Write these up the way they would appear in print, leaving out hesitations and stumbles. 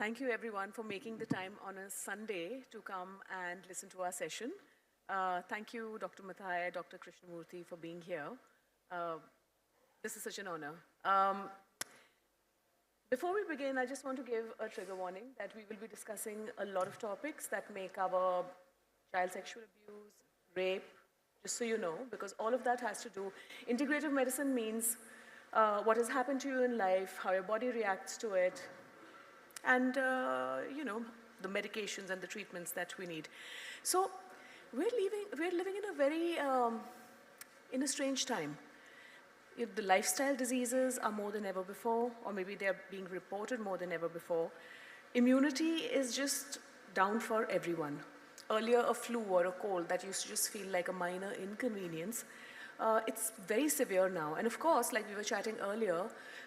Thank you everyone for making the time on a Sunday to come and listen to our session. Thank you, Dr. Mathai, Dr. Krishnamurthy, for being here. This is such an honor. Before we begin, I just want to give a trigger warning that we will be discussing a lot of topics that may cover child sexual abuse, rape, just so you know, because all of that has to do. Integrative medicine means what has happened to you in life, how your body reacts to it, and the medications and the treatments that we need. So we're living in a very in a strange time. The lifestyle diseases are more than ever before, or maybe they're being reported more than ever before. Immunity is just down for everyone. Earlier, a flu or a cold that used to just feel like a minor inconvenience, it's very severe now. And of course, like we were chatting earlier,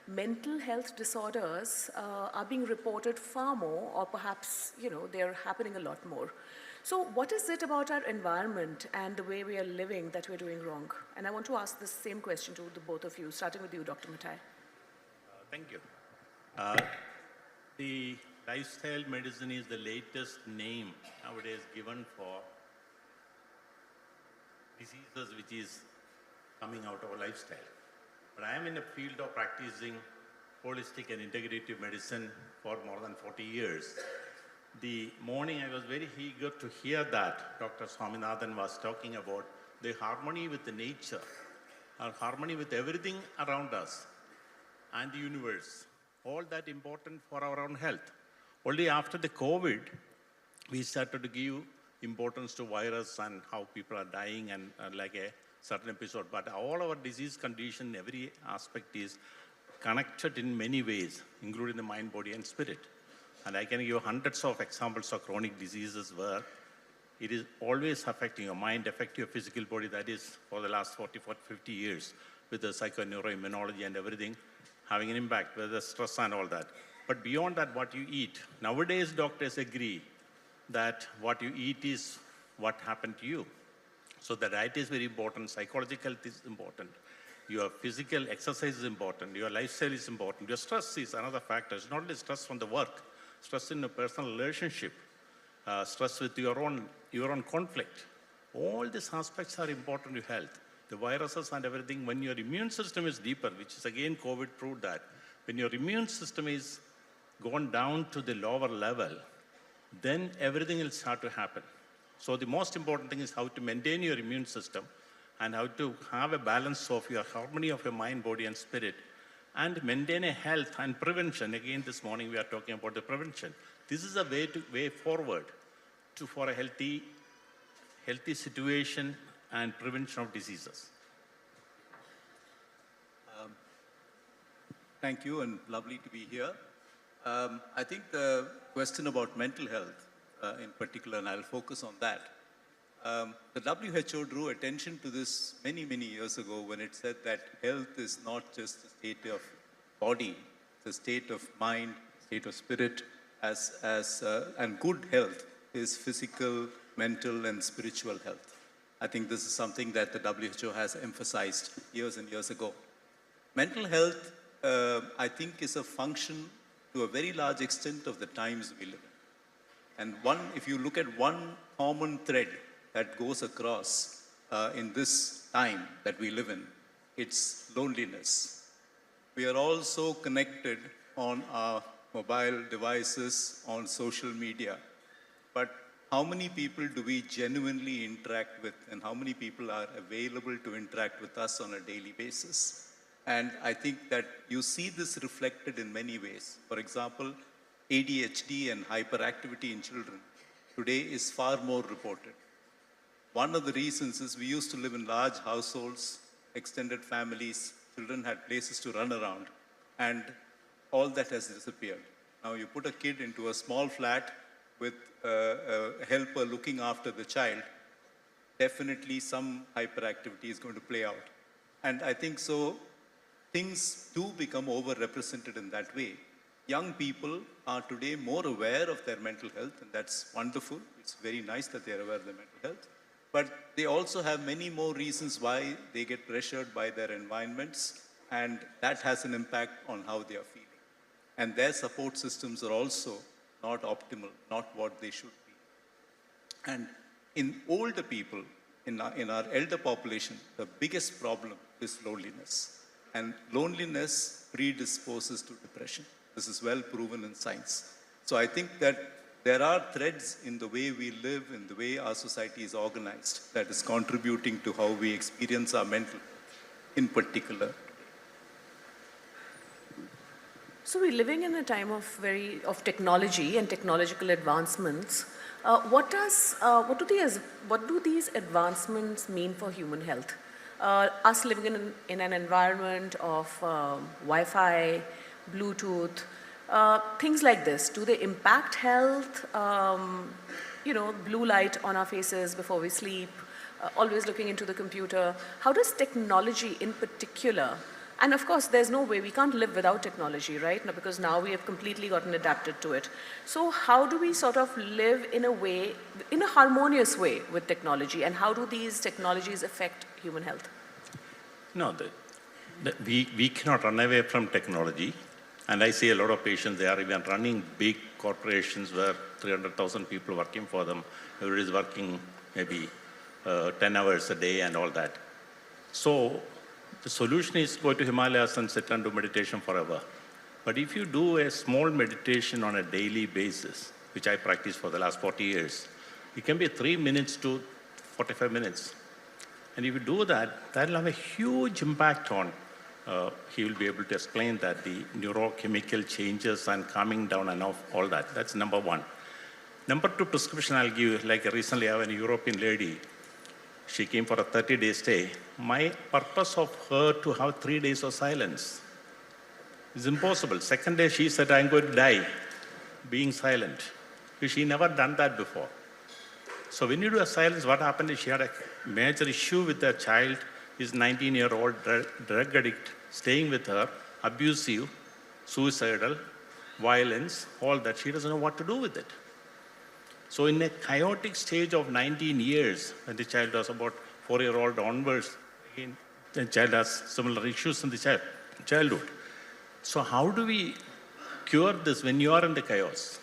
mental health disorders are being reported far more, or perhaps, they're happening a lot more. So what is it about our environment and the way we are living that we're doing wrong? And I want to ask the same question to the both of you, starting with you, Dr. Mathai. Thank you. The lifestyle medicine is the latest name nowadays given for diseases which is coming out of our lifestyle. But I am in a field of practicing holistic and integrative medicine for more than 40 years. The morning I was very eager to hear that Dr. Swaminathan was talking about the harmony with the nature, or harmony with everything around us and the universe. All that important for our own health. Only after the COVID, we started to give importance to virus and how people are dying and like a certain episode. But all our disease condition, every aspect is connected in many ways, including the mind, body, and spirit. And I can give hundreds of examples of chronic diseases where it is always affecting your mind, affecting your physical body. That is for the last 40, 50 years with the psychoneuroimmunology and everything having an impact, with the stress and all that. But beyond that, what you eat. Nowadays, doctors agree that what you eat is what happened to you. So the diet is very important, psychological health is important, your physical exercise is important, your lifestyle is important, your stress is another factor. It's not only stress from the work, stress in a personal relationship, stress with your own conflict. All these aspects are important to health. The viruses and everything, when your immune system is deeper, which is again COVID proved that, when your immune system is gone down to the lower level, then everything will start to happen. So the most important thing is how to maintain your immune system and how to have a balance of your harmony of your mind, body, and spirit, and maintain a health and prevention. Again, this morning we are talking about the prevention. This is a way forward for a healthy situation and prevention of diseases. Thank you, and lovely to be here. I think the question about mental health in particular, and I'll focus on that. The WHO drew attention to this many, many years ago when it said that health is not just a state of body, it's a state of mind, state of spirit, and good health is physical, mental, and spiritual health. I think this is something that the WHO has emphasized years and years ago. Mental health, I think, is a function to a very large extent of the times we live in. And if you look at one common thread that goes across in this time that we live in, it's loneliness. We are all so connected on our mobile devices, on social media, but how many people do we genuinely interact with, and how many people are available to interact with us on a daily basis? And I think that you see this reflected in many ways. For example, ADHD and hyperactivity in children today is far more reported. One of the reasons is we used to live in large households, extended families, children had places to run around, and all that has disappeared. Now you put a kid into a small flat with a helper looking after the child, definitely some hyperactivity is going to play out. And I think so, things do become overrepresented in that way. Young people are today more aware of their mental health, and that's wonderful. It's very nice that they're aware of their mental health. But they also have many more reasons why they get pressured by their environments, and that has an impact on how they are feeling. And their support systems are also not optimal, not what they should be. And in older people, in our elder population, the biggest problem is loneliness. And loneliness predisposes to depression. This is well proven in science. So I think that there are threads in the way we live, in the way our society is organized, that is contributing to how we experience our mental health in particular. So we're living in a time of technology and technological advancements. What do these advancements mean for human health? Us living in an environment of Wi-Fi, Bluetooth, things like this, do they impact health? Blue light on our faces before we sleep, always looking into the computer. How does technology in particular, and of course there's no way, we can't live without technology, right? No, because now we have completely gotten adapted to it. So how do we sort of live in a harmonious way with technology, and how do these technologies affect human health? No, we cannot run away from technology. And I see a lot of patients, they are even running big corporations where 300,000 people working for them. Everybody is working maybe 10 hours a day and all that. So the solution is go to Himalayas and sit and do meditation forever. But if you do a small meditation on a daily basis, which I practice for the last 40 years, it can be 3 minutes to 45 minutes. And if you do that, that will have a huge impact on he will be able to explain that the neurochemical changes and calming down and all that. That's number one. Number two prescription I'll give you, like recently I have a European lady. She came for a 30-day stay. My purpose of her to have 3 days of silence is impossible. Second day she said, I'm going to die being silent. Because she never done that before. So when you do a silence, what happened is she had a major issue with her child. He's 19-year-old drug addict, staying with her, abusive, suicidal, violence, all that. She doesn't know what to do with it. So in a chaotic stage of 19 years, when the child was about 4-year-old onwards, again, the child has similar issues in the childhood. So how do we cure this when you are in the chaos?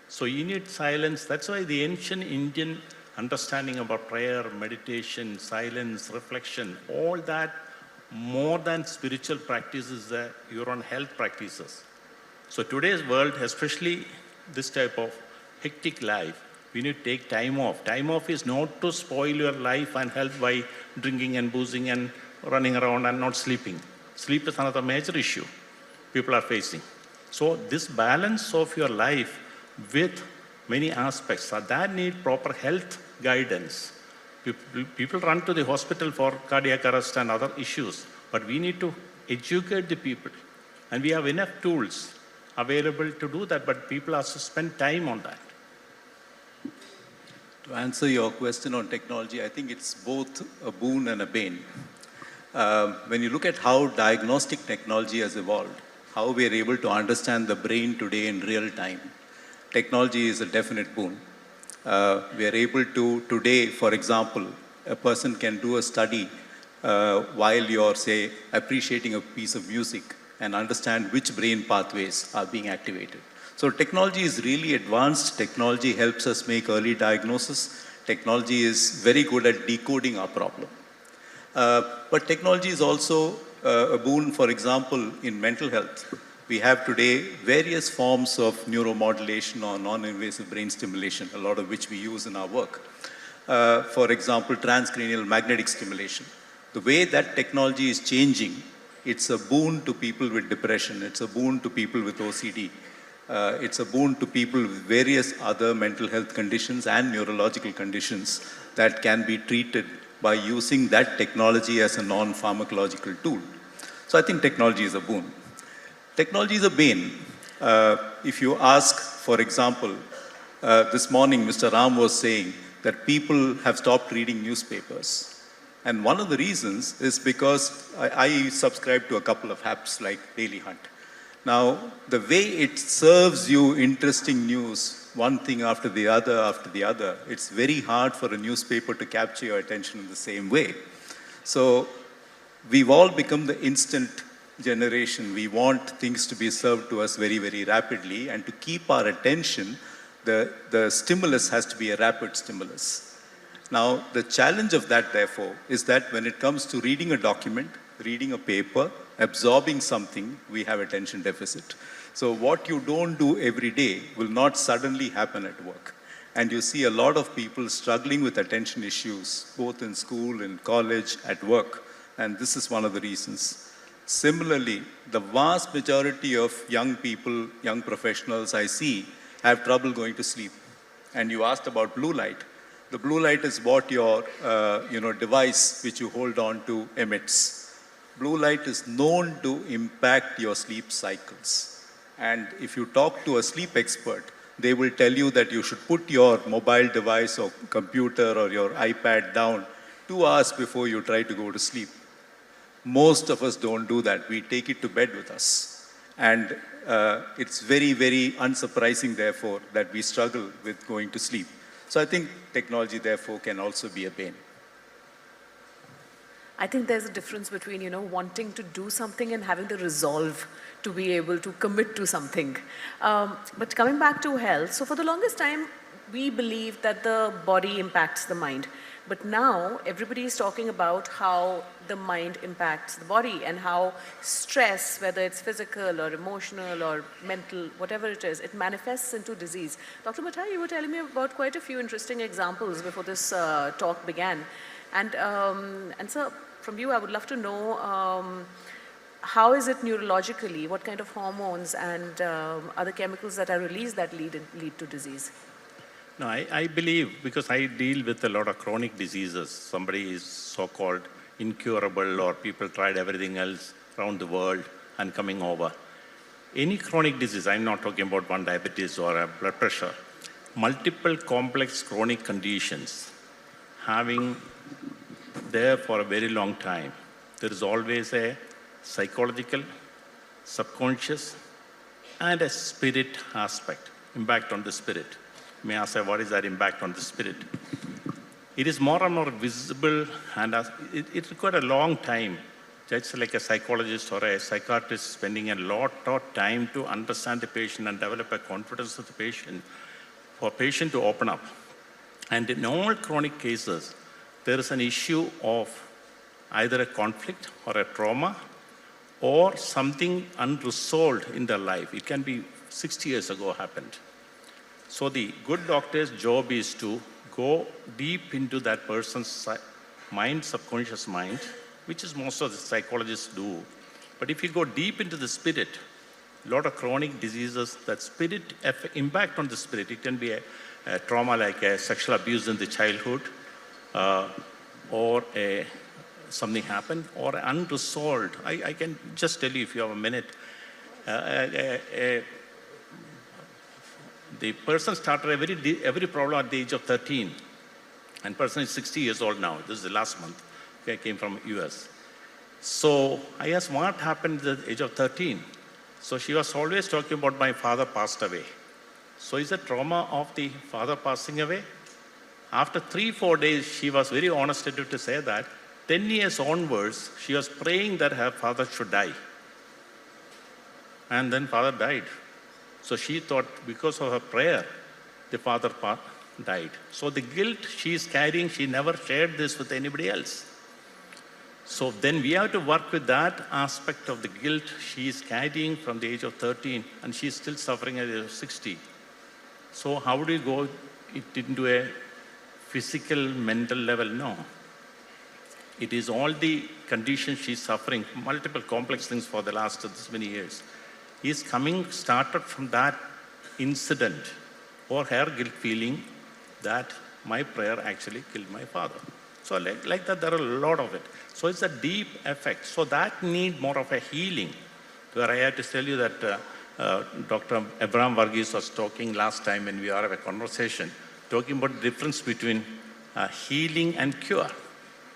So you need silence. That's why the ancient Indian understanding about prayer, meditation, silence, reflection, all that, more than spiritual practices, your own health practices. So today's world, especially this type of hectic life, we need to take time off. Time off is not to spoil your life and health by drinking and boozing and running around and not sleeping. Sleep is another major issue people are facing. So this balance of your life with many aspects that need proper health guidance. People run to the hospital for cardiac arrest and other issues, but we need to educate the people. And we have enough tools available to do that, but people have to spend time on that. To answer your question on technology, I think it's both a boon and a bane. When you look at how diagnostic technology has evolved, how we are able to understand the brain today in real time, technology is a definite boon. We are able to, today, for example, a person can do a study while you're, say, appreciating a piece of music and understand which brain pathways are being activated. So technology is really advanced. Technology helps us make early diagnosis. Technology is very good at decoding our problem. But technology is also a boon, for example, in mental health. We have today various forms of neuromodulation or non-invasive brain stimulation, a lot of which we use in our work. For example, transcranial magnetic stimulation. The way that technology is changing, it's a boon to people with depression, it's a boon to people with OCD, it's a boon to people with various other mental health conditions and neurological conditions that can be treated by using that technology as a non-pharmacological tool. So I think technology is a boon. Technology is a bane. If you ask, for example, this morning Mr. Ram was saying that people have stopped reading newspapers. And one of the reasons is because I subscribe to a couple of apps like Daily Hunt. Now, the way it serves you interesting news, one thing after the other, it's very hard for a newspaper to capture your attention in the same way. So we've all become the instant generation, we want things to be served to us very, very rapidly, and to keep our attention, the stimulus has to be a rapid stimulus. Now, the challenge of that, therefore, is that when it comes to reading a document, reading a paper, absorbing something, we have attention deficit. So what you don't do every day will not suddenly happen at work. And you see a lot of people struggling with attention issues, both in school, in college, at work. And this is one of the reasons. Similarly, the vast majority of young people, young professionals I see, have trouble going to sleep. And you asked about blue light. The blue light is what your device which you hold on to emits. Blue light is known to impact your sleep cycles. And if you talk to a sleep expert, they will tell you that you should put your mobile device or computer or your iPad down 2 hours before you try to go to sleep. Most of us don't do that. We take it to bed with us. And it's very, very unsurprising, therefore, that we struggle with going to sleep. So I think technology, therefore, can also be a bane. I think there's a difference between, wanting to do something and having the resolve to be able to commit to something. But coming back to health, so for the longest time, we believed that the body impacts the mind. But now, everybody is talking about how the mind impacts the body and how stress, whether it's physical or emotional or mental, whatever it is, it manifests into disease. Dr. Mathai, you were telling me about quite a few interesting examples before this talk began. And so, from you, I would love to know how is it neurologically, what kind of hormones and other chemicals that are released that lead to disease? No, I believe, because I deal with a lot of chronic diseases, somebody is so-called incurable or people tried everything else around the world and coming over. Any chronic disease, I'm not talking about one diabetes or a blood pressure, multiple complex chronic conditions having there for a very long time, there is always a psychological, subconscious, and a spirit aspect, impact on the spirit. May I say, what is that impact on the spirit? It is more and more visible, and it required a long time, just like a psychologist or a psychiatrist spending a lot of time to understand the patient and develop a confidence of the patient, for patient to open up. And in all chronic cases, there is an issue of either a conflict or a trauma or something unresolved in their life. It can be 60 years ago happened. So the good doctor's job is to go deep into that person's mind, subconscious mind, which is most of the psychologists do. But if you go deep into the spirit, a lot of chronic diseases, that spirit impact on the spirit, it can be a trauma like a sexual abuse in the childhood, or something happened, or unresolved. I can just tell you, if you have a minute, the person started every problem at the age of 13, and person is 60 years old now. This is the last month. Okay, I came from US. So I asked what happened at the age of 13. So she was always talking about my father passed away. So is the trauma of the father passing away? After 3-4 days, she was very honest to say that 10 years onwards, she was praying that her father should die. And then father died. So she thought because of her prayer, the father died. So the guilt she is carrying, she never shared this with anybody else. So then we have to work with that aspect of the guilt she is carrying from the age of 13, and she is still suffering at the age of 60. So how do you go into a physical, mental level? No. It is all the conditions she's suffering, multiple complex things for the last this many years. Is started from that incident or her guilt feeling that my prayer actually killed my father. So like that, there are a lot of it. So it's a deep effect. So that need more of a healing. Where I had to tell you that Dr. Abraham Varghese was talking last time when we had a conversation, talking about the difference between healing and cure.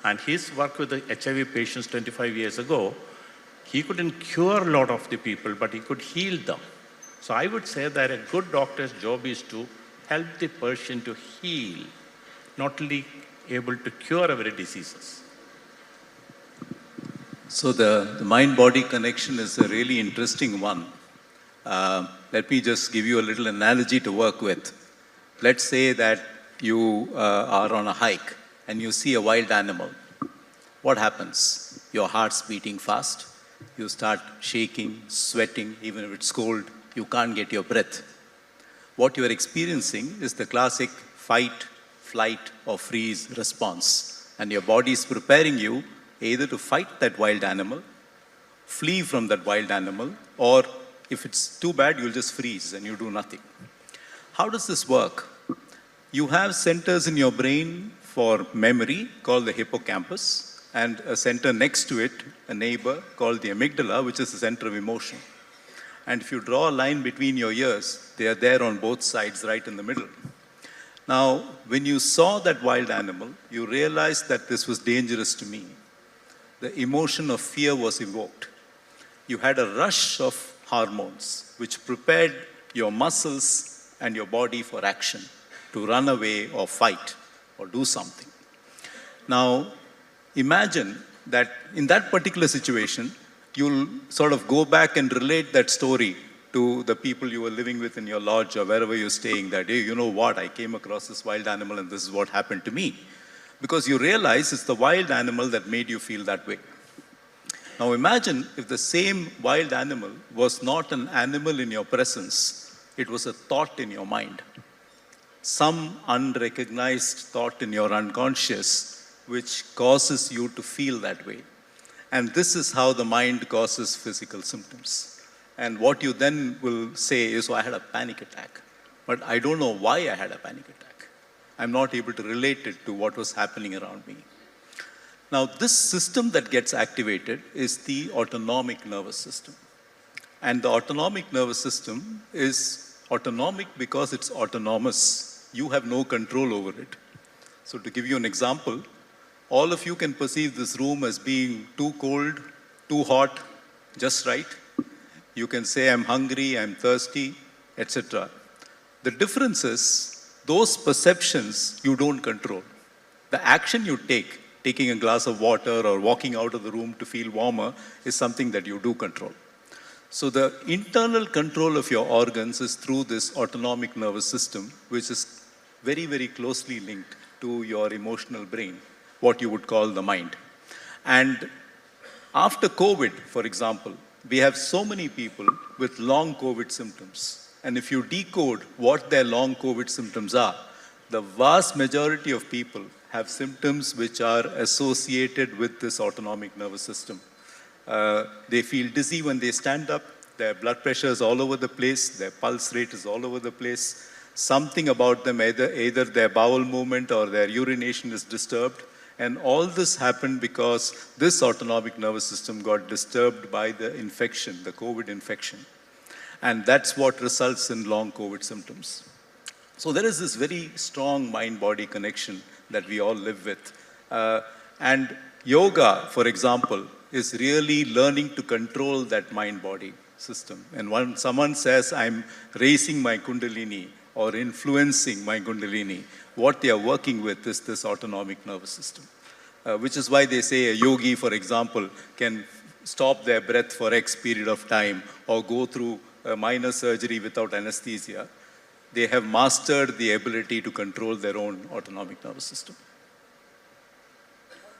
And his work with the HIV patients 25 years ago, he couldn't cure a lot of the people, but he could heal them. So I would say that a good doctor's job is to help the patient to heal, not only able to cure every diseases. So the mind-body connection is a really interesting one. Let me just give you a little analogy to work with. Let's say that you are on a hike and you see a wild animal. What happens? Your heart's beating fast. You start shaking, sweating, even if it's cold. You can't get your breath. What you are experiencing is the classic fight, flight, or freeze response. And your body is preparing you either to fight that wild animal, flee from that wild animal, or if it's too bad, you'll just freeze and you do nothing. How does this work? You have centers in your brain for memory called the hippocampus, and a center next to it, a neighbor called the amygdala, which is the center of emotion. And if you draw a line between your ears, they are there on both sides, right in the middle. Now, when you saw that wild animal, you realized that this was dangerous to me. The emotion of fear was evoked. You had a rush of hormones which prepared your muscles and your body for action, to run away or fight or do something. Now, imagine that in that particular situation, you'll sort of go back and relate that story to the people you were living with in your lodge or wherever you're staying that, hey, you know what, I came across this wild animal and this is what happened to me. Because you realize it's the wild animal that made you feel that way. Now imagine if the same wild animal was not an animal in your presence, it was a thought in your mind. Some unrecognized thought in your unconscious which causes you to feel that way. And this is how the mind causes physical symptoms. And what you then will say is, oh, I had a panic attack, but I don't know why I had a panic attack. I'm not able to relate it to what was happening around me. Now, this system that gets activated is the autonomic nervous system. And the autonomic nervous system is autonomic because it's autonomous. You have no control over it. So to give you an example, all of you can perceive this room as being too cold, too hot, just right. You can say, I'm hungry, I'm thirsty, etc. The difference is, those perceptions you don't control. The action you take, taking a glass of water or walking out of the room to feel warmer, is something that you do control. So the internal control of your organs is through this autonomic nervous system, which is very, very closely linked to your emotional brain, what you would call the mind. And after COVID, for example, we have so many people with long COVID symptoms. And if you decode what their long COVID symptoms are, the vast majority of people have symptoms which are associated with this autonomic nervous system. They feel dizzy when they stand up, their blood pressure is all over the place, their pulse rate is all over the place. Something about them, either their bowel movement or their urination is disturbed. And all this happened because this autonomic nervous system got disturbed by the infection, the COVID infection. And that's what results in long COVID symptoms. So there is this very strong mind-body connection that we all live with. And yoga, for example, is really learning to control that mind-body system. And when someone says, I'm raising my kundalini or influencing my kundalini, what they are working with is this autonomic nervous system. Which is why they say a yogi, for example, can stop their breath for X period of time or go through a minor surgery without anesthesia. They have mastered the ability to control their own autonomic nervous system.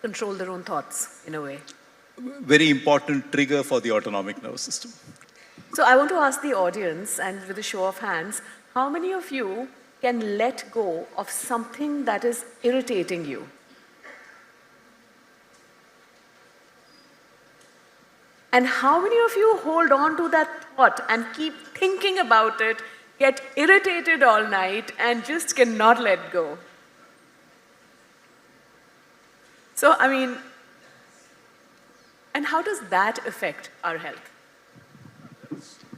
Control their own thoughts, in a way. Very important trigger for the autonomic nervous system. So I want to ask the audience, and with a show of hands, how many of you can let go of something that is irritating you? And how many of you hold on to that thought and keep thinking about it, get irritated all night, and just cannot let go? So, I mean, and how does that affect our health?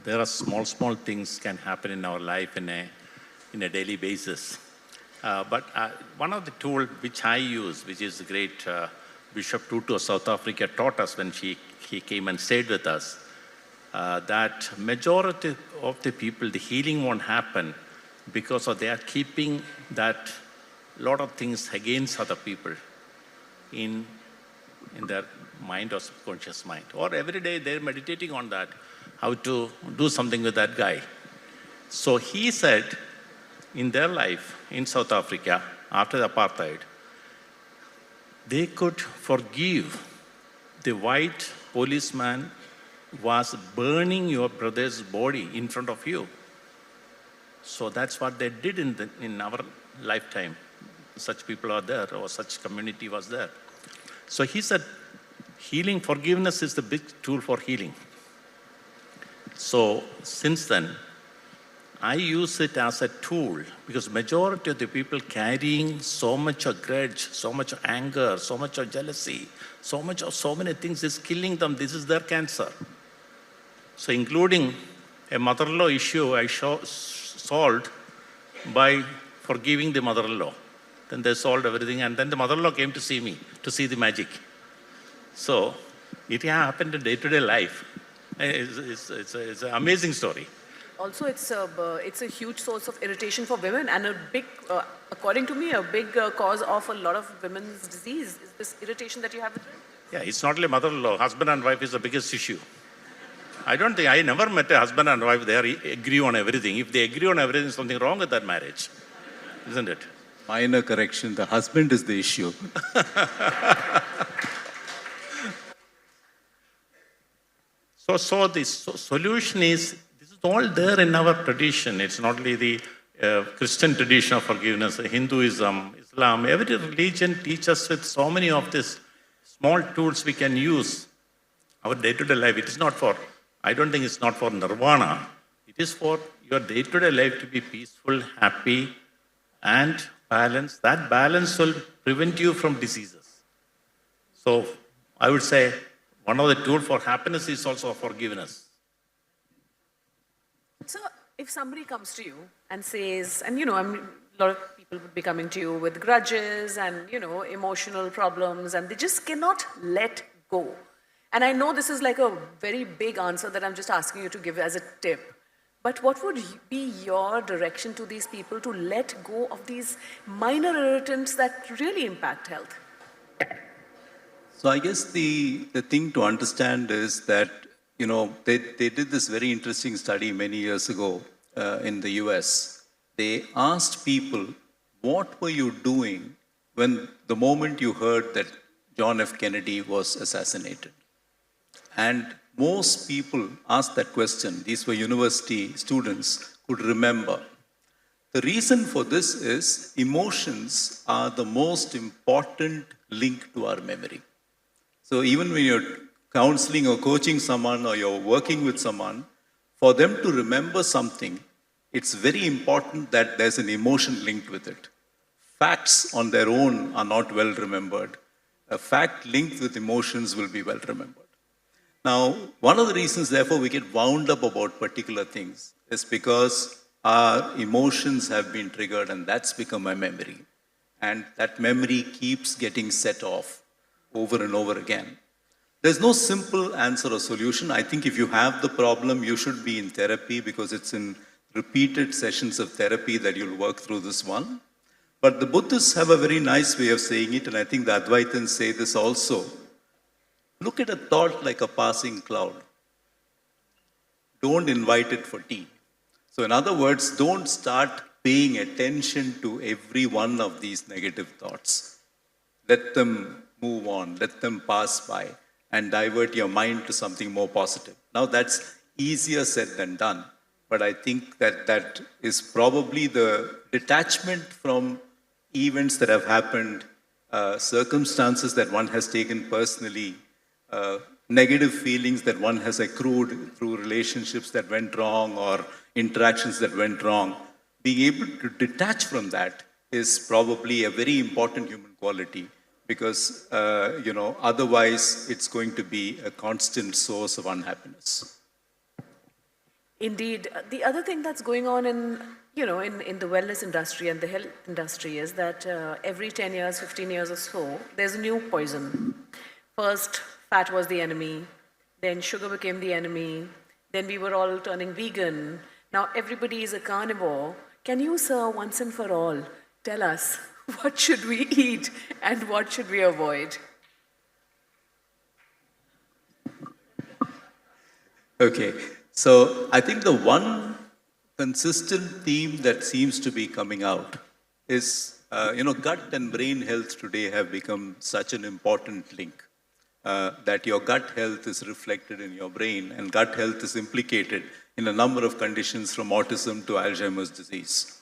There are small things can happen in our life in a daily basis. But one of the tools which I use, which is the great Bishop Tutu of South Africa taught us when he came and stayed with us, that majority of the people, the healing won't happen because of they are keeping that lot of things against other people in their mind or subconscious mind. Or every day they're meditating on that, how to do something with that guy. So he said, in their life in South Africa, after the apartheid, they could forgive the white policeman was burning your brother's body in front of you. So that's what they did in our lifetime. Such people are there, or such community was there. So he said, healing, forgiveness is the big tool for healing. So since then, I use it as a tool because majority of the people carrying so much of grudge, so much of anger, so much of jealousy, so many things is killing them. This is their cancer. So including a mother-in-law issue, I solved by forgiving the mother-in-law. Then they solved everything, and then the mother-in-law came to see me, to see the magic. So it happened in day-to-day life. It's an amazing story. Also, it's a huge source of irritation for women, and a big, according to me, a big cause of a lot of women's disease is this irritation that you have with women. Yeah, it's not only mother-in-law. Husband and wife is the biggest issue. I never met a husband and wife, they agree on everything. If they agree on everything, something wrong with that marriage, isn't it? Minor correction, the husband is the issue. So the solution is, this is all there in our tradition. It's not only the Christian tradition of forgiveness, Hinduism, Islam, every religion teaches us with so many of these small tools we can use our day-to-day life. It is not for, I don't think it's not for nirvana. It is for your day-to-day life to be peaceful, happy, and balanced. That balance will prevent you from diseases. So I would say one of the tools for happiness is also forgiveness. So if somebody comes to you and says, and a lot of people would be coming to you with grudges and, emotional problems, and they just cannot let go. And I know this is like a very big answer that I'm just asking you to give as a tip. But what would be your direction to these people to let go of these minor irritants that really impact health? So I guess the thing to understand is that, they did this very interesting study many years ago in the US. They asked people, what were you doing when the moment you heard that John F. Kennedy was assassinated? And most people asked that question. These were university students, could remember. The reason for this is emotions are the most important link to our memory. So even when you're counseling or coaching someone or you're working with someone, for them to remember something, it's very important that there's an emotion linked with it. Facts on their own are not well remembered. A fact linked with emotions will be well remembered. Now, one of the reasons, therefore, we get wound up about particular things is because our emotions have been triggered and that's become a memory. And that memory keeps getting set off over and over again. There's no simple answer or solution. I think if you have the problem, you should be in therapy because it's in repeated sessions of therapy that you'll work through this one. But the Buddhists have a very nice way of saying it, and I think the Advaitins say this also. Look at a thought like a passing cloud. Don't invite it for tea. So in other words, don't start paying attention to every one of these negative thoughts. Let them move on, let them pass by, and divert your mind to something more positive. Now that's easier said than done, but I think that is probably the detachment from events that have happened, circumstances that one has taken personally, negative feelings that one has accrued through relationships that went wrong or interactions that went wrong. Being able to detach from that is probably a very important human quality because, otherwise it's going to be a constant source of unhappiness. Indeed. The other thing that's going on in the wellness industry and the health industry is that every 10 years, 15 years or so, there's a new poison. First, fat was the enemy, then sugar became the enemy, then we were all turning vegan. Now everybody is a carnivore. Can you, sir, once and for all, tell us what should we eat and what should we avoid? Okay, so I think the one consistent theme that seems to be coming out is, gut and brain health today have become such an important link. That your gut health is reflected in your brain, and gut health is implicated in a number of conditions from autism to Alzheimer's disease.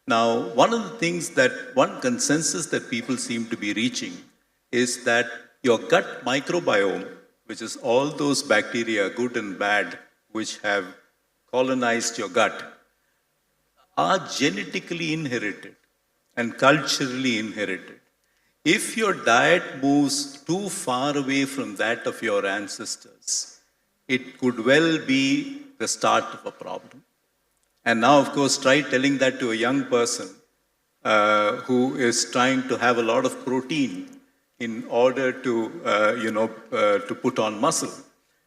Now, one consensus that people seem to be reaching is that your gut microbiome, which is all those bacteria, good and bad, which have colonized your gut, are genetically inherited and culturally inherited. If your diet moves too far away from that of your ancestors, it could well be the start of a problem. And now, of course, try telling that to a young person who is trying to have a lot of protein in order to put on muscle.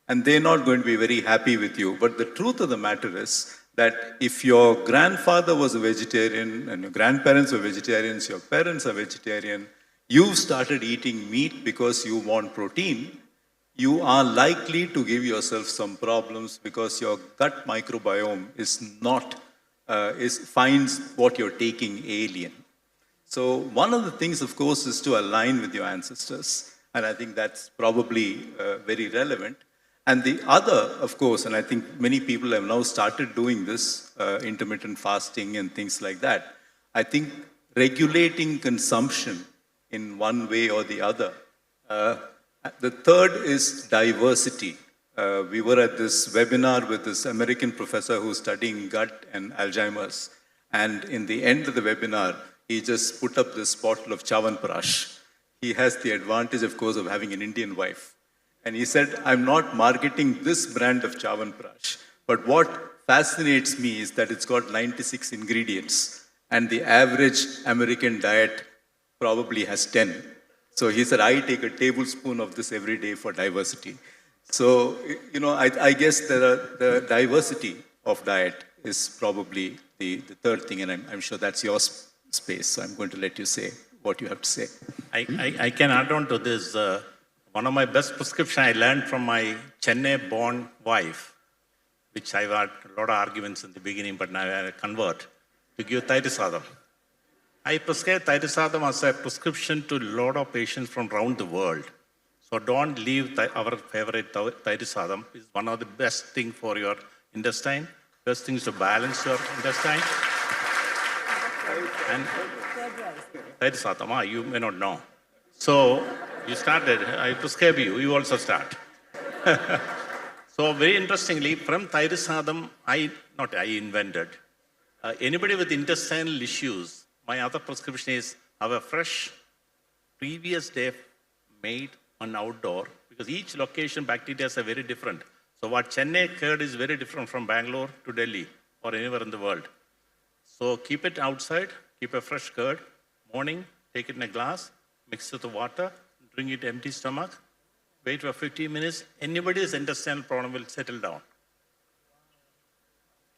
And they're not going to be very happy with you. But the truth of the matter is that if your grandfather was a vegetarian and your grandparents were vegetarians, your parents are vegetarian, you've started eating meat because you want protein, you are likely to give yourself some problems because your gut microbiome finds what you're taking alien. So one of the things, of course, is to align with your ancestors, and I think that's probably very relevant. And the other, of course, and I think many people have now started doing this, intermittent fasting and things like that. I think regulating consumption in one way or the other. The third is diversity. We were at this webinar with this American professor who's studying gut and Alzheimer's. And in the end of the webinar, he just put up this bottle of Chyawanprash. He has the advantage, of course, of having an Indian wife. And he said, I'm not marketing this brand of Chyawanprash, but what fascinates me is that it's got 96 ingredients, and the average American diet probably has 10. So he said, I take a tablespoon of this every day for diversity. So, I guess the diversity of diet is probably the third thing, and I'm sure that's your space. So I'm going to let you say what you have to say. I can add on to this. One of my best prescription I learned from my Chennai-born wife, which I've had a lot of arguments in the beginning, but now I convert, to give Thairasadam. I prescribe Thairasadam as a prescription to a lot of patients from around the world. So don't leave our favorite Thairasadam. It's one of the best things for your intestine. Best thing is to balance your intestine. And Thairasadam, you may not know. So you started, I prescribe you, you also start. So very interestingly, from Thairasadam, I invented. Anybody with intestinal issues, my other prescription is have a fresh, previous day made on outdoor, because each location bacteria are very different. So what Chennai curd is very different from Bangalore to Delhi or anywhere in the world. So keep it outside, keep a fresh curd, morning, take it in a glass, mix it with water, drink it empty stomach, wait for 15 minutes, anybody's intestinal problem will settle down.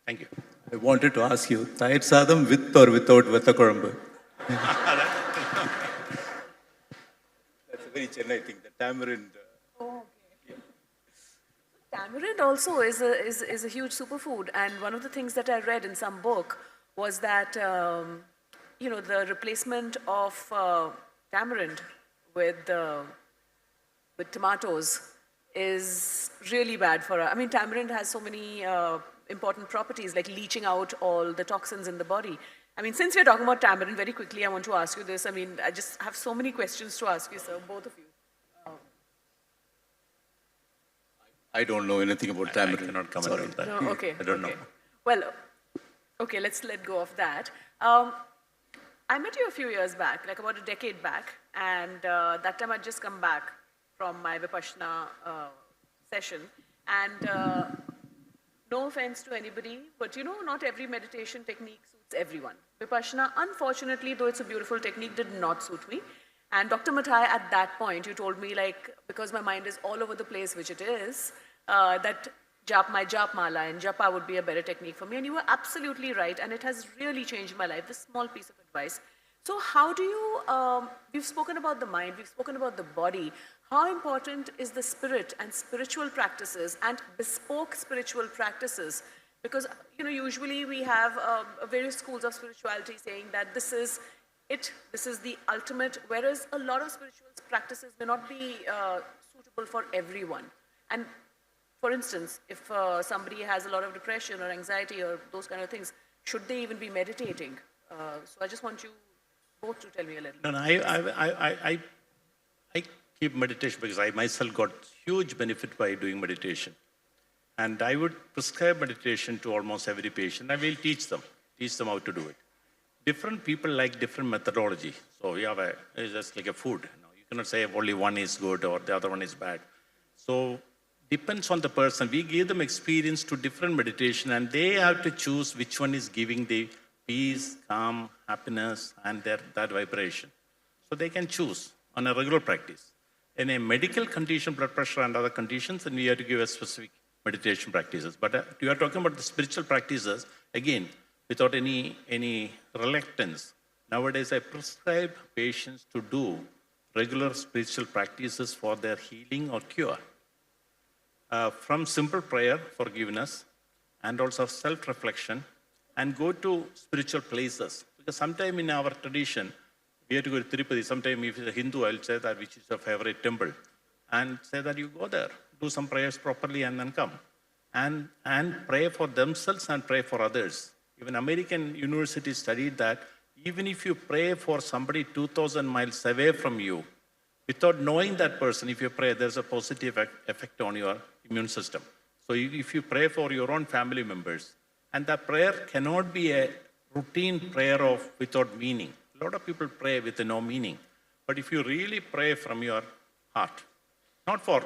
Thank you. I wanted to ask you, Thairasadam with or without Vattakulambu? That's a very Chennai thing, the tamarind. Tamarind also is a huge superfood, and one of the things that I read in some book was that the replacement of tamarind with tomatoes is really bad for us. I mean, tamarind has so many important properties like leaching out all the toxins in the body. I mean, since we're talking about tamarind, very quickly, I want to ask you this. I mean, I just have so many questions to ask you, sir, both of you. I don't know anything about tamarind. I cannot comment on that. No, okay. I don't know. Well, okay, let's let go of that. I met you a few years back, like about a decade back, and that time I'd just come back from my Vipassana session. And no offense to anybody, but not every meditation technique suits everyone. Vipassana, unfortunately, though it's a beautiful technique, did not suit me. And Dr. Mathai, at that point, you told me, like, because my mind is all over the place, which it is, that my jap mala and japa would be a better technique for me. And you were absolutely right, and it has really changed my life, this small piece of advice. So how do you, we've spoken about the mind, we've spoken about the body. how important is the spirit and spiritual practices and bespoke spiritual practices? Because, usually we have various schools of spirituality saying that this is it, this is the ultimate, whereas a lot of spiritual practices may not be suitable for everyone. And for instance, if somebody has a lot of depression or anxiety or those kind of things, should they even be meditating? So I just want you both to tell me a little. No, no, I keep meditation because I myself got huge benefit by doing meditation. And I would prescribe meditation to almost every patient. I will teach them how to do it. Different people like different methodology. So it's just like a food. You cannot say only one is good or the other one is bad. So depends on the person. We give them experience to different meditation and they have to choose which one is giving the peace, calm, happiness, and that vibration. So they can choose on a regular practice. In a medical condition, blood pressure and other conditions, then we have to give a specific meditation practices. But you are talking about the spiritual practices, again, without any reluctance. Nowadays, I prescribe patients to do regular spiritual practices for their healing or cure. From simple prayer, forgiveness, and also self-reflection, and go to spiritual places. Because sometime in our tradition, we have to go to Tirupati. Sometime if it's a Hindu, I'll say that which is your favorite temple. And say that you go there, do some prayers properly and then come. And pray for themselves and pray for others. Even American university studied that even if you pray for somebody 2,000 miles away from you, without knowing that person, if you pray, there's a positive effect on your immune system. So if you pray for your own family members, and that prayer cannot be a routine prayer without meaning. A lot of people pray with no meaning. But if you really pray from your heart, not for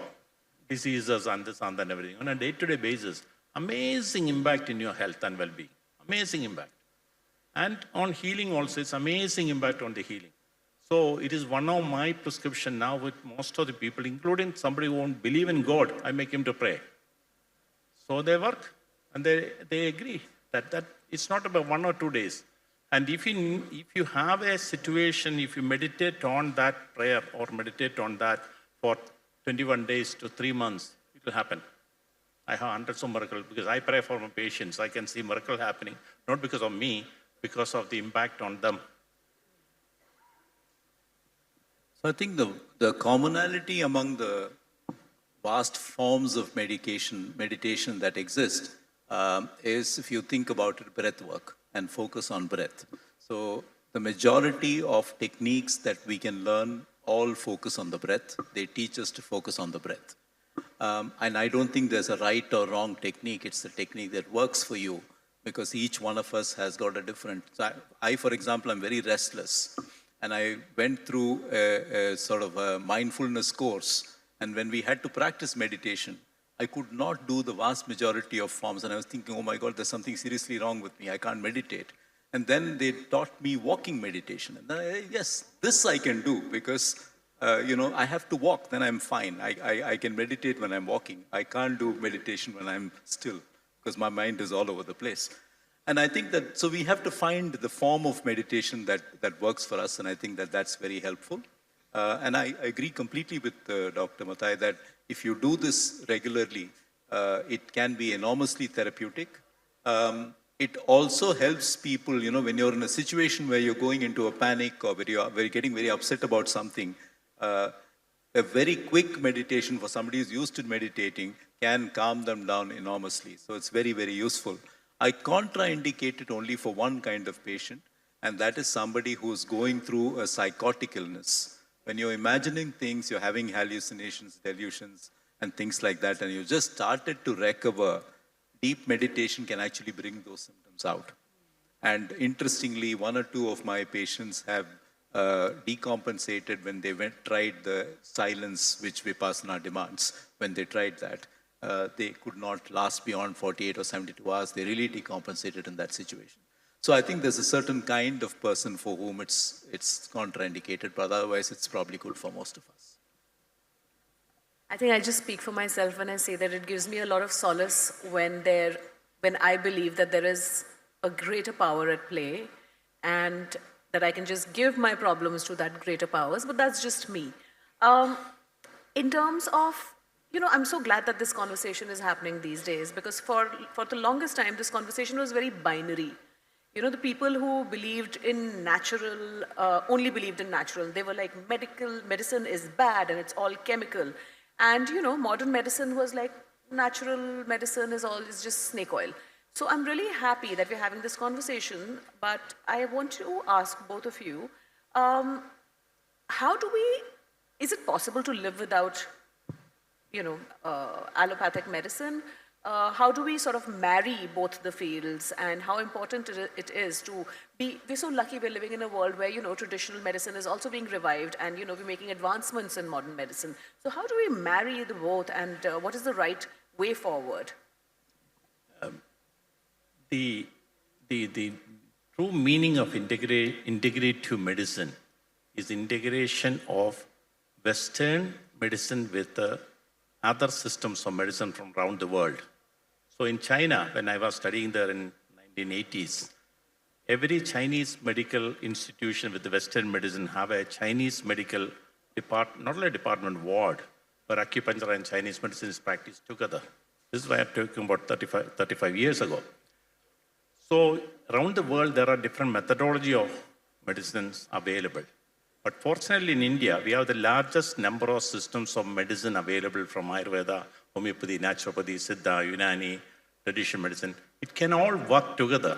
diseases and this and that and everything, on a day-to-day basis, amazing impact in your health and well-being. Amazing impact. And on healing also, it's amazing impact on the healing. So it is one of my prescription now with most of the people, including somebody who won't believe in God, I make him to pray. So they work. And they agree that it's not about 1 or 2 days. And if you have a situation, if you meditate on that prayer or meditate on that for 21 days to 3 months, it will happen. I have hundreds of miracles because I pray for my patients. I can see miracle happening, not because of me, because of the impact on them. So I think the commonality among the vast forms of meditation that exist is, if you think about it, breath work and focus on breath. So the majority of techniques that we can learn all focus on the breath. They teach us to focus on the breath. And I don't think there's a right or wrong technique. It's the technique that works for you because each one of us has got a different... I, for example, am very restless. And I went through a sort of a mindfulness course. And when we had to practice meditation, I could not do the vast majority of forms. And I was thinking, oh my God, there's something seriously wrong with me. I can't meditate. And then they taught me walking meditation. And then yes, this I can do because, I have to walk, then I'm fine. I can meditate when I'm walking. I can't do meditation when I'm still because my mind is all over the place. And I think that, so we have to find the form of meditation that works for us. And I think that that's very helpful. And I agree completely with Dr. Mathai that if you do this regularly, it can be enormously therapeutic. It also helps people, when you're in a situation where you're going into a panic or where you're getting very upset about something, a very quick meditation for somebody who's used to meditating can calm them down enormously. So it's very, very useful. I contraindicate it only for one kind of patient, and that is somebody who's going through a psychotic illness. When you're imagining things, you're having hallucinations, delusions, and things like that, and you just started to recover, deep meditation can actually bring those symptoms out. And interestingly, 1 or 2 of my patients have decompensated when they tried the silence which Vipassana demands. When they tried that, they could not last beyond 48 or 72 hours. They really decompensated in that situation. So I think there's a certain kind of person for whom it's contraindicated, but otherwise it's probably good for most of us. I think I just speak for myself when I say that it gives me a lot of solace when I believe that there is a greater power at play and that I can just give my problems to that greater powers, but that's just me. in terms of, I'm so glad that this conversation is happening these days because for the longest time, this conversation was very binary. The people who believed in natural, only believed in natural. They were like, medicine is bad and it's all chemical. And, modern medicine was like, natural medicine is just snake oil. So I'm really happy that we're having this conversation, but I want to ask both of you, um, how do we, is it possible to live without, allopathic medicine? How do we sort of marry both the fields, and how important it is to be, we're so lucky we're living in a world where, traditional medicine is also being revived and, we're making advancements in modern medicine. So how do we marry the both, and what is the right way forward? The true meaning of integrative medicine is integration of Western medicine with other systems of medicine from around the world. So in China, when I was studying there in 1980s, every Chinese medical institution with the Western medicine have a Chinese medical department, not only department, ward, where acupuncture and Chinese medicine is practiced together. This is why I'm talking about 35 years ago. So around the world, there are different methodology of medicines available. But fortunately in India, we have the largest number of systems of medicine available from Ayurveda, homeopathy, naturopathy, Siddha, Unani, traditional medicine. It can all work together.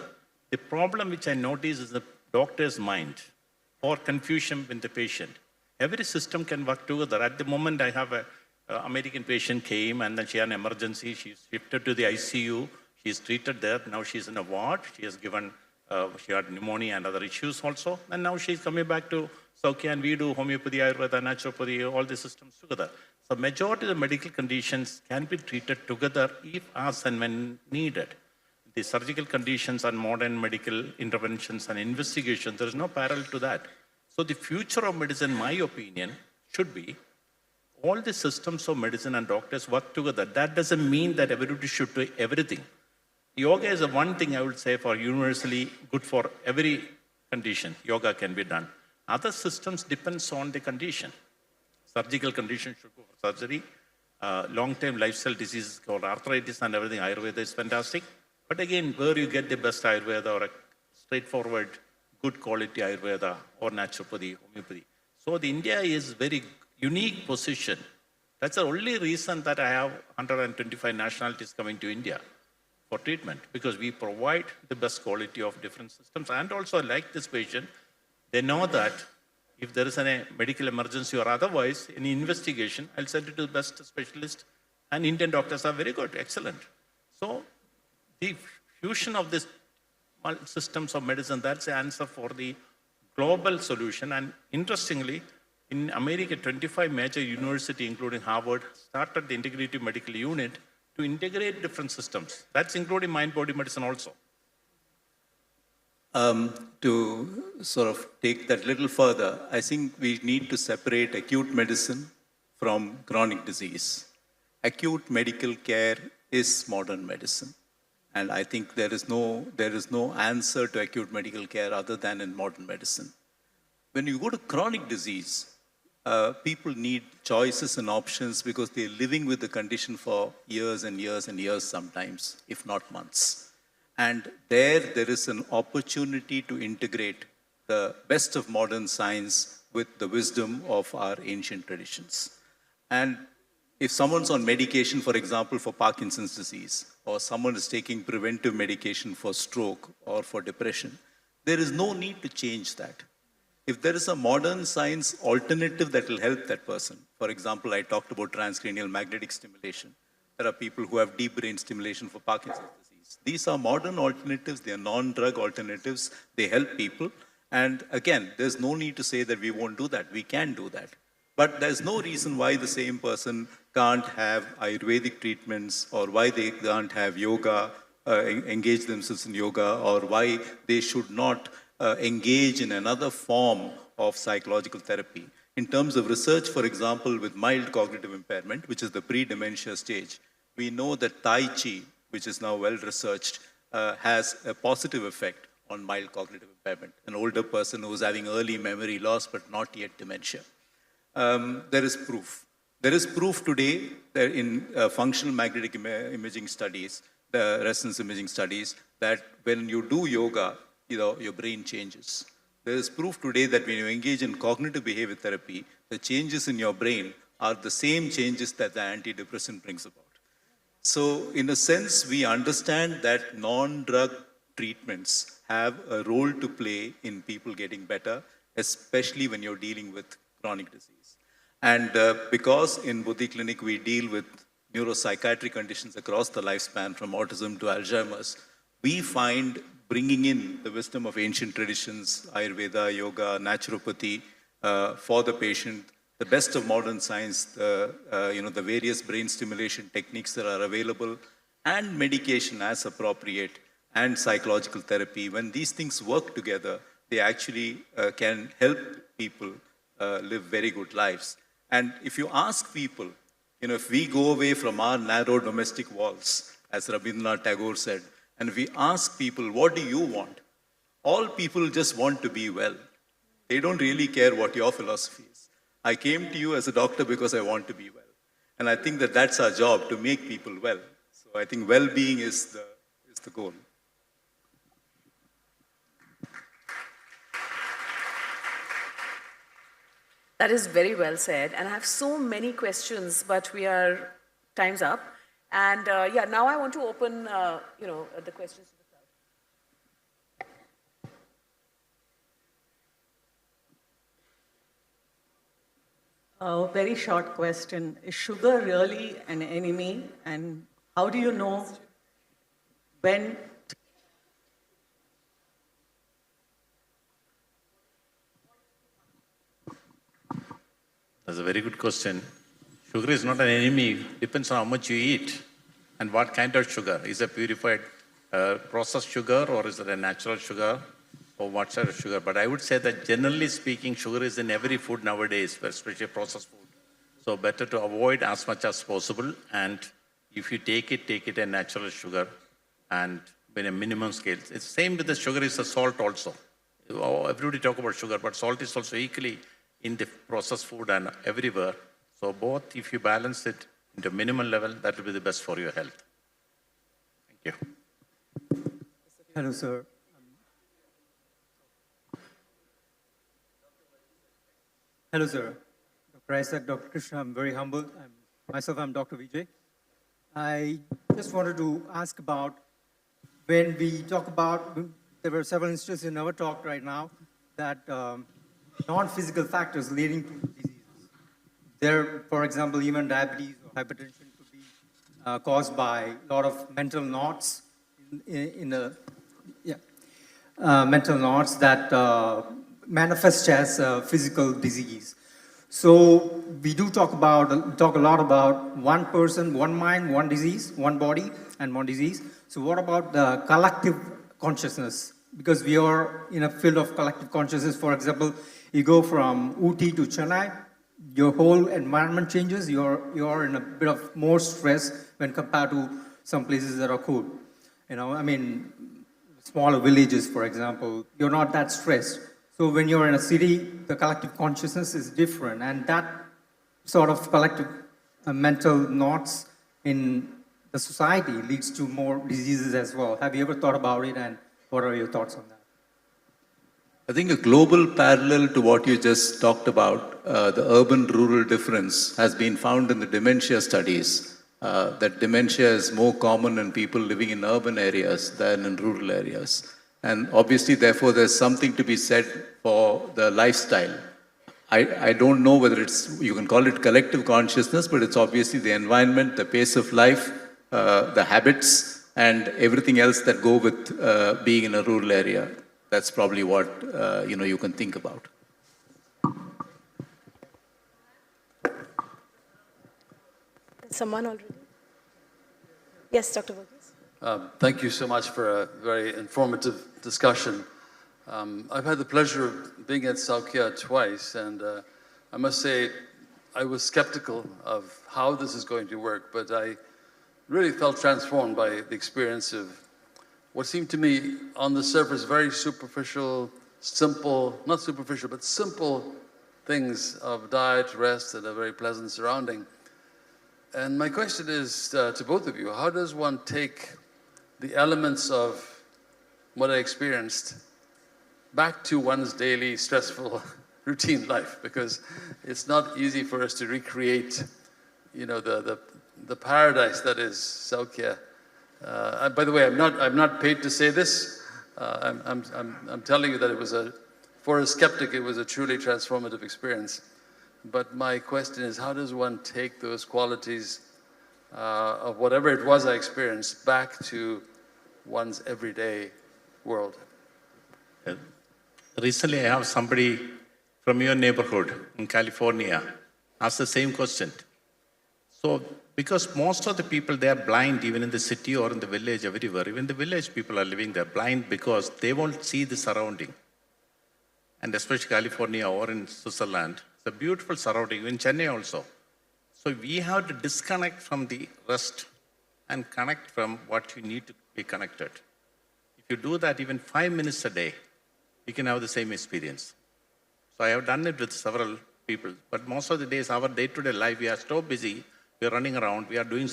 The problem which I notice is the doctor's mind or confusion with the patient. Every system can work together. At the moment, I have an American patient came and then she had an emergency. She's shifted to the ICU. She's treated there. Now she's in a ward. She has given, she had pneumonia and other issues also. And now she's coming back to Saukya, and we do homeopathy, Ayurveda, naturopathy, all the systems together. So majority of the medical conditions can be treated together if, as and when needed. The surgical conditions and modern medical interventions and investigations, there is no parallel to that. So the future of medicine, in my opinion, should be all the systems of medicine and doctors work together. That doesn't mean that everybody should do everything. Yoga is the one thing I would say for universally good for every condition. Yoga can be done. Other systems depends on the condition. Surgical condition should go for surgery. Long-term lifestyle diseases called arthritis and everything, Ayurveda is fantastic. But again, where you get the best Ayurveda or a straightforward, good quality Ayurveda or naturopathy, homeopathy. So the India is very unique position. That's the only reason that I have 125 nationalities coming to India for treatment, because we provide the best quality of different systems. And also, like this patient, they know that if there is a medical emergency or otherwise, any investigation, I'll send it to the best specialist. And Indian doctors are very good, excellent. So the fusion of these systems of medicine, that's the answer for the global solution. And interestingly, in America, 25 major universities, including Harvard, started the integrative medical unit to integrate different systems. That's including mind-body medicine also. To sort of take that little further, I think we need to separate acute medicine from chronic disease. Acute medical care is modern medicine. And I think there is no answer to acute medical care other than in modern medicine. When you go to chronic disease, people need choices and options because they're living with the condition for years and years and years sometimes, if not months. And there is an opportunity to integrate the best of modern science with the wisdom of our ancient traditions. And if someone's on medication, for example, for Parkinson's disease, or someone is taking preventive medication for stroke or for depression, there is no need to change that. If there is a modern science alternative that will help that person, for example, I talked about transcranial magnetic stimulation. There are people who have deep brain stimulation for Parkinson's disease. These are modern alternatives, they are non-drug alternatives, they help people. And again, there's no need to say that we won't do that, we can do that. But there's no reason why the same person can't have Ayurvedic treatments, or why they can't have yoga, engage themselves in yoga, or why they should not engage in another form of psychological therapy. In terms of research, for example, with mild cognitive impairment, which is the pre-dementia stage, we know that Tai Chi, which is now well researched, has a positive effect on mild cognitive impairment. An older person who's having early memory loss but not yet dementia. There is proof. There is proof today that in functional magnetic imaging studies, the resonance imaging studies, that when you do yoga, your brain changes. There is proof today that when you engage in cognitive behavior therapy, the changes in your brain are the same changes that the antidepressant brings about. So, in a sense, we understand that non-drug treatments have a role to play in people getting better, especially when you're dealing with chronic disease. And because in Buddhi Clinic we deal with neuropsychiatric conditions across the lifespan, from autism to Alzheimer's, we find bringing in the wisdom of ancient traditions, Ayurveda, yoga, naturopathy, for the patient, the best of modern science, the various brain stimulation techniques that are available, and medication as appropriate, and psychological therapy. When these things work together, they actually can help people live very good lives. And if you ask people, if we go away from our narrow domestic walls, as Rabindranath Tagore said, and if we ask people, what do you want? All people just want to be well. They don't really care what your philosophy is. I came to you as a doctor because I want to be well. And I think that that's our job, to make people well. So I think well-being is the goal. That is very well said. And I have so many questions, but time's up. And now I want to open, the questions to the crowd. A very short question. Is sugar really an enemy? And how do you know when? That's a very good question. Sugar is not an enemy. Depends on how much you eat and what kind of sugar. Is it purified processed sugar, or is it a natural sugar, or what sort of sugar? But I would say that generally speaking, sugar is in every food nowadays, especially processed food. So better to avoid as much as possible. And if you take it a natural sugar, and in a minimum scale. It's same with the sugar is the salt also. Everybody talk about sugar, but salt is also equally in the processed food and everywhere. So both, if you balance it into minimal level, that will be the best for your health. Thank you. Hello, sir. Hello, sir. Dr. Isaac, Dr. Krishna, I'm very humbled. I'm Dr. Vijay. I just wanted to ask about, when we talk about, there were several instances in our talk right now that non-physical factors leading to diseases. There, for example, even diabetes or hypertension could be caused by a lot of mental knots mental knots that manifest as physical disease. So we do talk a lot about one person, one mind, one disease, one body, and one disease. So what about the collective consciousness? Because we are in a field of collective consciousness. For example, you go from Ooty to Chennai, your whole environment changes. You're in a bit of more stress when compared to some places that are cool. Smaller villages, for example, you're not that stressed. So when you're in a city, the collective consciousness is different, and that sort of collective mental knots in the society leads to more diseases as well. Have you ever thought about it, and what are your thoughts on that? I think a global parallel to what you just talked about, the urban-rural difference, has been found in the dementia studies, that dementia is more common in people living in urban areas than in rural areas. And obviously, therefore, there's something to be said for the lifestyle. I don't know whether you can call it collective consciousness, but it's obviously the environment, the pace of life, the habits, and everything else that go with being in a rural area. That's probably what you can think about. Someone already? Yes, Dr. Verghese. Thank you so much for a very informative discussion. I've had the pleasure of being at Saukya twice, and I must say I was skeptical of how this is going to work, but I really felt transformed by the experience of what seemed to me on the surface very superficial, simple, not superficial, but simple things of diet, rest, and a very pleasant surrounding. And my question is to both of you, how does one take the elements of what I experienced back to one's daily stressful routine life? Because it's not easy for us to recreate, the paradise that is Saukya. By the way, I'm not paid to say this. I'm telling you that for a skeptic, it was a truly transformative experience. But my question is, how does one take those qualities of whatever it was I experienced back to one's everyday world? Recently, I have somebody from your neighborhood in California ask the same question. So, because most of the people, they are blind even in the city or in the village, everywhere. Even the village people are living there blind because they won't see the surrounding. And especially California or in Switzerland, it's a beautiful surrounding, in Chennai also. So we have to disconnect from the rest and connect from what you need to be connected. If you do that even 5 minutes a day, you can have the same experience. So I have done it with several people, but most of the days, our day-to-day life, we are so busy, we are running around, we are doing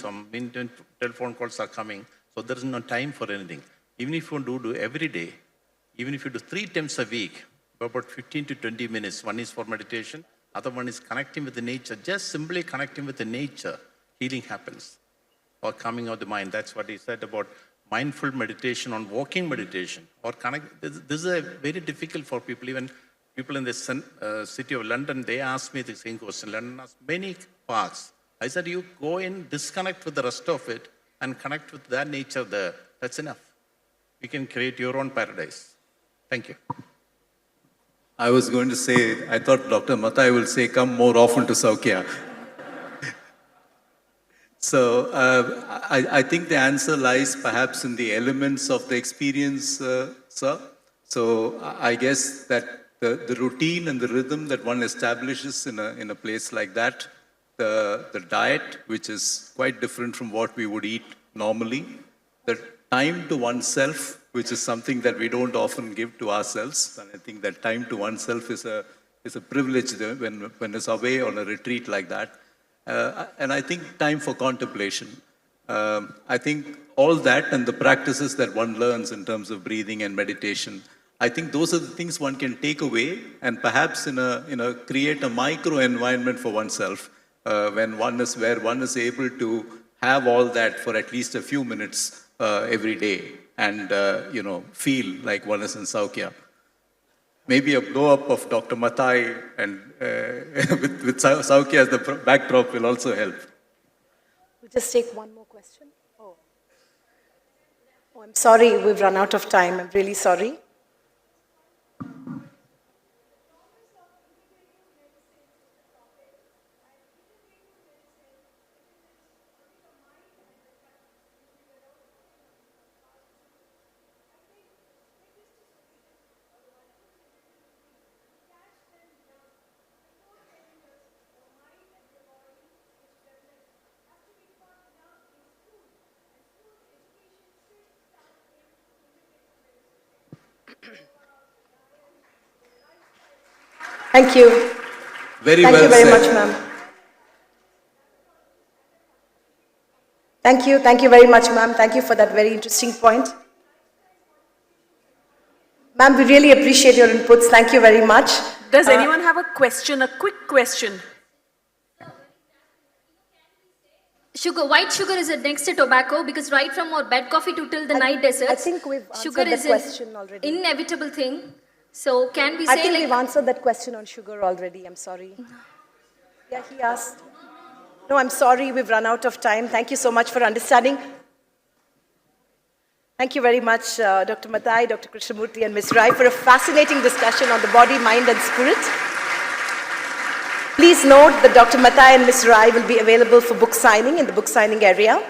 telephone calls are coming, so there is no time for anything. Even if you do every day, even if you do 3 times a week, about 15 to 20 minutes, one is for meditation, other one is connecting with the nature, just simply connecting with the nature, healing happens, or calming of the mind. That's what he said about mindful meditation, on walking meditation, or connect. This is very difficult for people, even people in the city of London, they asked me the same question. London has many parks. I said, you go in, disconnect with the rest of it, and connect with that nature there. That's enough. You can create your own paradise. Thank you. I was going to say, I thought Dr. Mathai will say, come more often to Saukya. So I think the answer lies perhaps in the elements of the experience, sir. So I guess that the routine and the rhythm that one establishes in a place like that, the diet, which is quite different from what we would eat normally, the time to oneself, which is something that we don't often give to ourselves. And I think that time to oneself is a privilege when it's away on a retreat like that. And I think time for contemplation. I think all that and the practices that one learns in terms of breathing and meditation, I think those are the things one can take away and perhaps create a micro environment for oneself where one is able to have all that for at least a few minutes every day and feel like one is in Saukya. Maybe a blow-up of Dr. Mathai and with Saukya as the backdrop will also help. We'll just take one more question. Oh, I'm sorry, we've run out of time. I'm really sorry. Thank you. Very Thank well you very said. much, ma'am. Thank you very much, ma'am. Thank you for that very interesting point. Ma'am, we really appreciate your inputs. Thank you very much. Does anyone have a question, a quick question? Sugar, white sugar is next to tobacco because right from our bed coffee to till the night desserts, I think we've answered sugar that is question an already. inevitable thing. So can we I say think like we've answered that question on sugar already. I'm sorry. Yeah, he asked. No, I'm sorry. We've run out of time. Thank you so much for understanding. Thank you very much, Dr. Mathai, Dr. Krishnamurthy, and Ms. Rai for a fascinating discussion on the body, mind, and spirit. Please note that Dr. Mathai and Ms. Rai will be available for book signing in the book signing area.